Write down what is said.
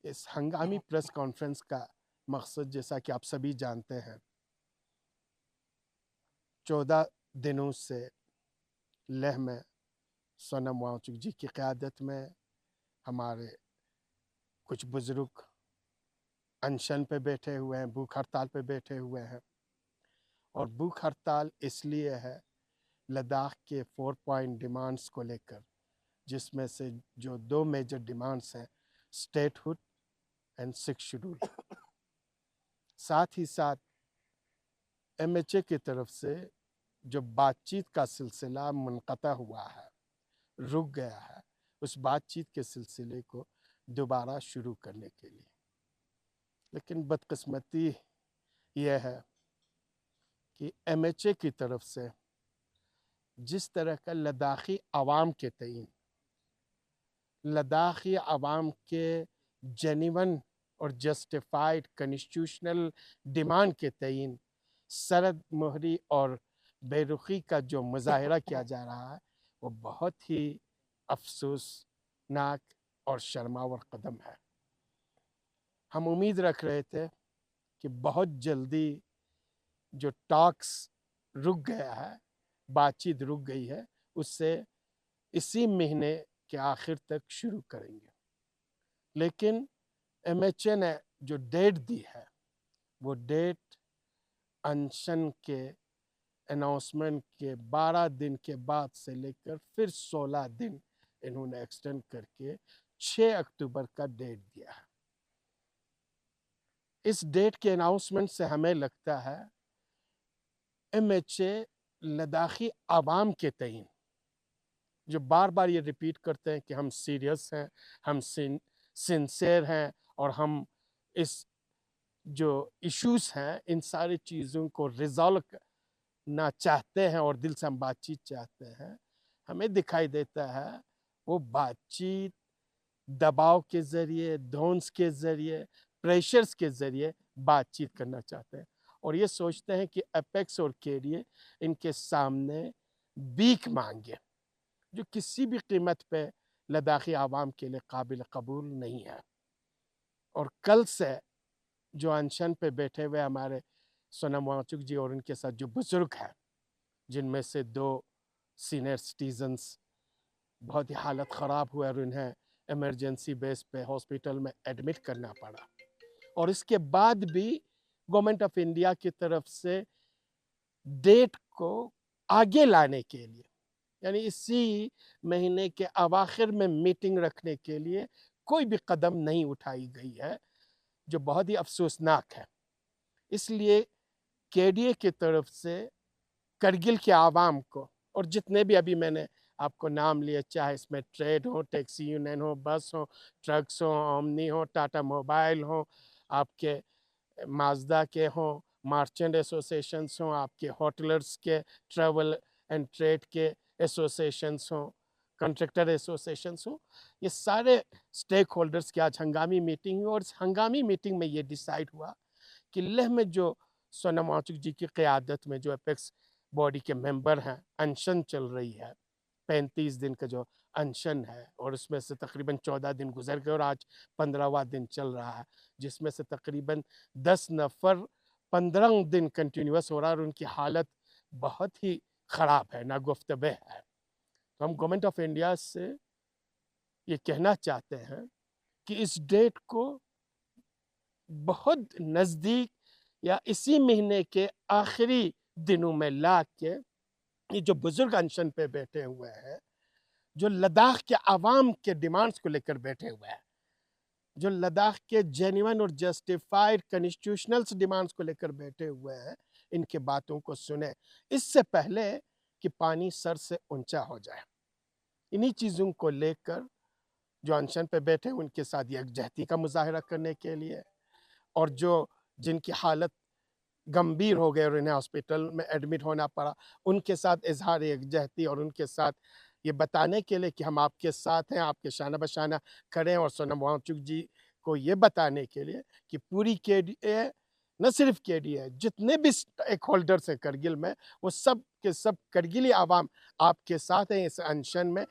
اس ہنگامی press conference کا مقصد جیسا کہ آپ سبھی جانتے ہیں 14 دنوں سے لیہ میں سونم وانگچک جی کی قیادت میں ہمارے کچھ بزرگ انشن پہ بیٹھے ہوئے ہیں، بھوک ہڑتال پہ بیٹھے ہوئے ہیں، اور بھوک ہڑتال اس لیے ہے لداخ کے 4 پوائنٹ ڈیمانڈز کو لے کر، جس میں سے جو 2 میجر ڈیمانڈز ہیں اسٹیٹ ہوڈ اینڈ 6 شیڈول۔ ساتھ ہی ساتھ ایم ایچ اے کی طرف سے جو بات چیت کا سلسلہ منقطع ہوا ہے، رک گیا ہے، اس بات چیت کے سلسلے کو دوبارہ شروع کرنے کے لیے۔ لیکن بدقسمتی یہ ہے کہ ایم ایچ اے کی طرف سے جس طرح کا لداخی عوام کے تئیں، لداخی عوام کے جینیون اور جسٹیفائڈ کنسٹیٹیوشنل ڈیمانڈ کے تئیں سرد مہری اور بے رخی کا جو مظاہرہ کیا جا رہا ہے وہ بہت ہی افسوسناک اور شرماور قدم ہے۔ ہم امید رکھ رہے تھے کہ بہت جلدی جو ٹاکس رک گیا ہے، بات چیت رک گئی ہے، اس سے اسی مہینے کے آخر تک شروع کریں گے۔ لیکن ایم ایچ اے نے جو ڈیٹ دی ہے وہ ڈیٹ انشن کے اناؤنسمنٹ کے 12 دن کے بعد سے لے کر پھر 16 دن انہوں نے ایکسٹینڈ کر کے 6 اکتوبر کا ڈیٹ دیا ہے۔ اس ڈیٹ کے اناؤنسمنٹ سے ہمیں لگتا ہے ایم ایچ اے لداخی عوام کے تئیں جو بار بار یہ ریپیٹ کرتے ہیں کہ ہم سیریس ہیں، ہم سنسیئر ہیں، اور ہم اس جو ایشوز ہیں ان ساری چیزوں کو ریزالو کرنا چاہتے ہیں اور دل سے ہم بات چیت چاہتے ہیں، ہمیں دکھائی دیتا ہے وہ بات چیت دباؤ کے ذریعے، دھونس کے ذریعے، پریشرز کے ذریعے بات چیت کرنا چاہتے ہیں، اور یہ سوچتے ہیں کہ اپیکس اور کے ڈی اے ان کے سامنے بھیک مانگے، جو کسی بھی قیمت پہ لداخی عوام کے لیے قابل قبول نہیں ہے۔ اور کل سے جو انشن پہ بیٹھے ہوئے ہمارے سونم وانگچک جی اور ان کے ساتھ جو بزرگ ہیں، جن میں سے 2 سینئر سٹیزنز بہت ہی حالت خراب ہوئے اور انہیں ایمرجنسی بیس پہ ہاسپٹل میں ایڈمٹ کرنا پڑا، اور اس کے بعد بھی گورنمنٹ آف انڈیا کی طرف سے ڈیٹ کو آگے لانے کے لیے، یعنی اسی مہینے کے اواخر میں میٹنگ رکھنے کے لیے کوئی بھی قدم نہیں اٹھائی گئی ہے، جو بہت ہی افسوسناک ہے۔ اس لیے کے ڈی اے کی طرف سے کرگل کے عوام کو، اور جتنے بھی ابھی میں نے آپ کو نام لیے، چاہے اس میں ٹریڈ ہو، ٹیکسی یونین ہو، بس ہو، ٹرکس ہو، اومنی ہو، ٹاٹا موبائل ہو، آپ کے مازدا کے ہوں، مارچنٹ ایسوسیشنز ہوں، آپ کے ہوٹلرز کے، ٹریول اینڈ ٹریڈ کے ایسوسیشنز ہوں، کنٹریکٹر ایسوسیشنز ہوں، یہ سارے سٹیک ہولڈرز کی آج ہنگامی میٹنگ ہوئی، اور اس ہنگامی میٹنگ میں یہ ڈیسائیڈ ہوا کہ لیہ میں جو سونم وانگچک جی کی قیادت میں جو اپیکس باڈی کے ممبر ہیں، انشن چل رہی ہے، 35 دن کا جو انشن ہے، اور اس میں سے تقریباً 14 دن گزر گئے اور آج 15واں دن چل رہا ہے، جس میں سے تقریباً 10 نفر 15 دن کنٹینیوس ہو رہا ہے، اور ان کی حالت بہت ہی خراب ہے، ناگفتبہ ہے۔ تو ہم گورنمنٹ آف انڈیا سے یہ کہنا چاہتے ہیں کہ اس ڈیٹ کو بہت نزدیک یا اسی مہینے کے آخری دنوں میں لا کے، یہ جو بزرگ انشن پہ بیٹھے ہوئے ہیں، جو لداخ کے عوام کے ڈیمانڈز کو لے کر بیٹھے ہوئے ہیں، جو لداخ کے جینیون اور جسٹیفائڈ کنسٹیٹیوشنل ڈیمانڈز کو لے کر بیٹھے ہوئے ہیں، ان کے باتوں کو سنیں اس سے پہلے کہ پانی سر سے اونچا ہو جائے۔ انہی چیزوں کو لے کر جو انشن پہ بیٹھے ان کے ساتھ یکجہتی کا مظاہرہ کرنے کے لیے، اور جن کی حالت گمبھیر ہو گئے اور انہیں ہاسپٹل میں ایڈمٹ ہونا پڑا، ان کے ساتھ اظہار یکجہتی اور ان کے ساتھ یہ بتانے کے لیے کہ ہم آپ کے ساتھ ہیں، آپ کے شانہ بشانہ کھڑے ہیں، اور سونم وانگچک جی کو یہ بتانے کے لیے کہ پوری کے ڈی اے، نہ صرف کے ڈی اے، جتنے بھی اسٹیک ہولڈرز ہیں کرگل میں، وہ سب کے سب کرگلی عوام آپ کے ساتھ ہیں اس انشن میں۔